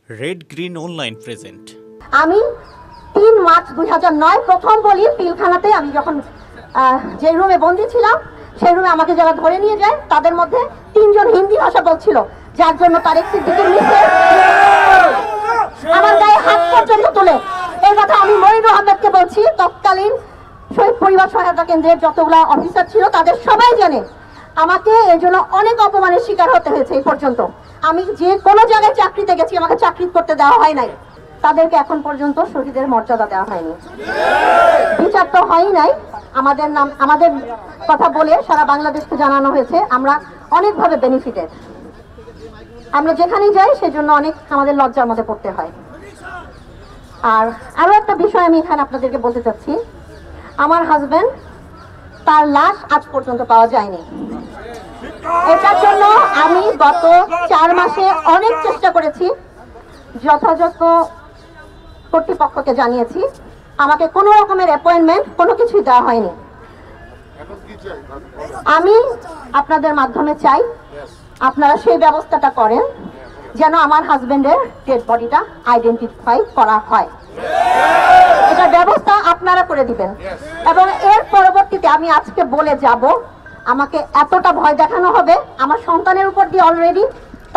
Red green online present. আমি ৩ March ২০০৯ প্রথম বলি পিলখানাতে আমি যখন যে রুমে বন্দী ছিলাম সেই রুমে আমাকে যারা ধরে নিয়ে যায় তাদের মধ্যে ৩ জন হিন্দি ভাষা বলছিল, যার জন্য তারেক সিদ্দিকীর নিচে আমার গায়ে হাত পর্যন্ত তুলে। এই কথা আমি মঈনুল আহমেদকে বলছি, তৎকালীন শহীদ পরিবার সহায়তা কেন্দ্রের যতগুলো অফিসার ছিল তাদের সবাই জানে আমাকে এই জন্য অনেক অপমানের শিকার হতে হয়েছে। এই পর্যন্ত আমি যে কোনো জায়গায় চাকরিতে গেছি আমাকে চাকরি করতে দেওয়া হয় নাই, তাদেরকে এখন পর্যন্ত শহীদের মর্যাদা দেওয়া হয়নি, বিচার তো হয় নাই। আমাদের নাম আমাদের কথা বলে সারা বাংলাদেশকে জানানো হয়েছে আমরা অনেকভাবে বেনিফিটেড, আমরা যেখানেই যাই সেজন্য অনেক আমাদের লজ্জার মধ্যে পড়তে হয়। আর আরো একটা বিষয় আমি এখানে আপনাদেরকে বলতে চাচ্ছি, আমার হাজবেন্ড তার লাশ আজ পর্যন্ত পাওয়া যায়নি। এটার জন্য আমি গত 4 মাসে অনেক চেষ্টা করেছি, যথাযথ কর্তৃপক্ষকে জানিয়েছি, আমাকে কোনো রকমের অ্যাপয়েন্টমেন্ট কোনো কিছুই দেওয়া হয়নি। আমি আপনাদের মাধ্যমে চাই আপনারা সেই ব্যবস্থাটা করেন যেন আমার হাজবেন্ডের ডেড বডিটা আইডেন্টিফাই করা হয়। এটা ব্যবস্থা আপনারা করে দিবেন। এবং এর পরবর্তীতে আমি আজকে বলে যাব, আমাকে এতটা ভয় দেখানো হবে, আমার সন্তানের উপর দিয়ে অলরেডি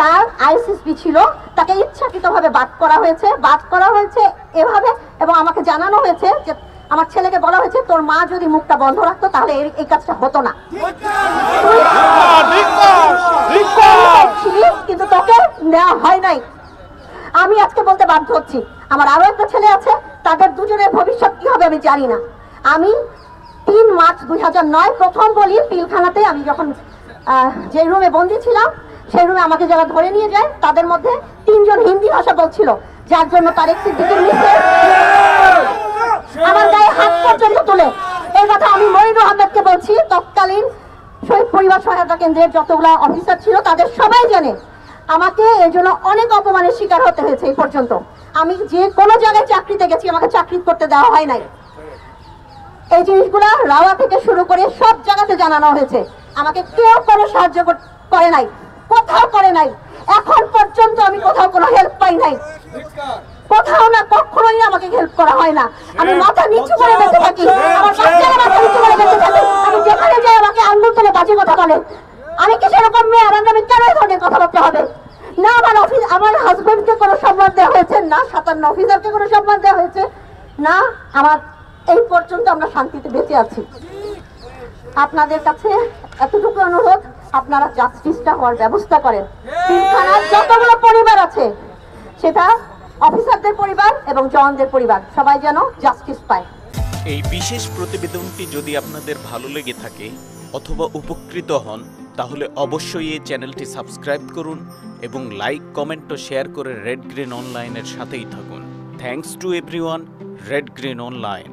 তার আইসিসপি ছিল, তাকে ইচ্ছাকৃতভাবে বাদ করা হয়েছে এভাবে, এবং আমাকে জানানো হয়েছে যে আমার ছেলেকে বলা হয়েছে তোর মা যদি মুখটা বন্ধ রাখতো তাহলে এই কাজটা হতো না, কিন্তু তোকে নেওয়া হয় নাই। আমি আজকে বলতে বাধ্য হচ্ছি, আমার আরো একটা ছেলে আছে, তাদের দুজনের ভবিষ্যৎ কি হবে আমি জানি না। আমি ৩ মার্চ ২০০৯ প্রথম বলি পিলখানাতে আমি যখন যে রুমে বন্দী ছিলাম সেই রুমে আমাকে যারা ধরে নিয়ে যায় তাদের মধ্যে ৩ জন হিন্দি ভাষা বলছিল, যার জন্য তারেক সিদ্দিকীর নিচে আমার গায়ে হাত পর্যন্ত তুলে। এই কথা আমি মঈনুল আহমেদকে বলছি, তৎকালীন শহীদ পরিবার সহায়তা কেন্দ্রের যতগুলো অফিসার ছিল তাদের সবাই জানে আমাকে এই জন্য অনেক অপমানের শিকার হতে হয়েছে। এই পর্যন্ত আমি যে কোনো জায়গায় চাকরিতে গেছি আমাকে চাকরি করতে দেওয়া হয় নাই। এই জিনিসগুলা রাওয়া থেকে শুরু করে সব জায়গাতে জানানো হয়েছে, আমাকে কেউ কোনো সাহায্য করে নাই, কোথাও করে নাই। এখন পর্যন্ত আমি কোথাও কোনো হেল্প পাই নাই, কোথাও না, কখনোই আমাকে হেল্প করা হয় না। আমি মাথা নিচু করে বেঁচে থাকি, আমার বাচ্চারা মাথা নিচু করে বেঁচে থাকে, আমি যেখানে যাই আমাকে আঙ্গুল তুলে বাজে কথা বলে। আমি কি সেরকম মেয়ে? আমার নামে কেন এই ধরনের কথাবার্তা হবে? না আমার হাজবেন্ডকে কোনো সম্মান দেওয়া হয়েছে, না 57 অফিসারকে কোনো সম্মান দেওয়া হয়েছে, না আমার এই পর্যন্ত আমরা শান্তিতে বেঁচে আছি। আপনাদের কাছে এতটুকু অনুরোধ, আপনারা জাস্টিসটা হওয়ার ব্যবস্থা করেন। পিলখানার যতগুলো পরিবার আছে, সেটা অফিসারদের পরিবার এবং জওয়ানদের পরিবার, সবাই যেন জাস্টিস পায়। এই বিশেষ প্রতিবেদনটি যদি আপনাদের ভালো লেগে থাকে অথবা উপকৃত হন তাহলে অবশ্যই এই চ্যানেলটি সাবস্ক্রাইব করুন এবং লাইক, কমেন্ট ও শেয়ার করে রেড গ্রিন অনলাইনের সাথেই থাকুন। Thanks to everyone. Red green online.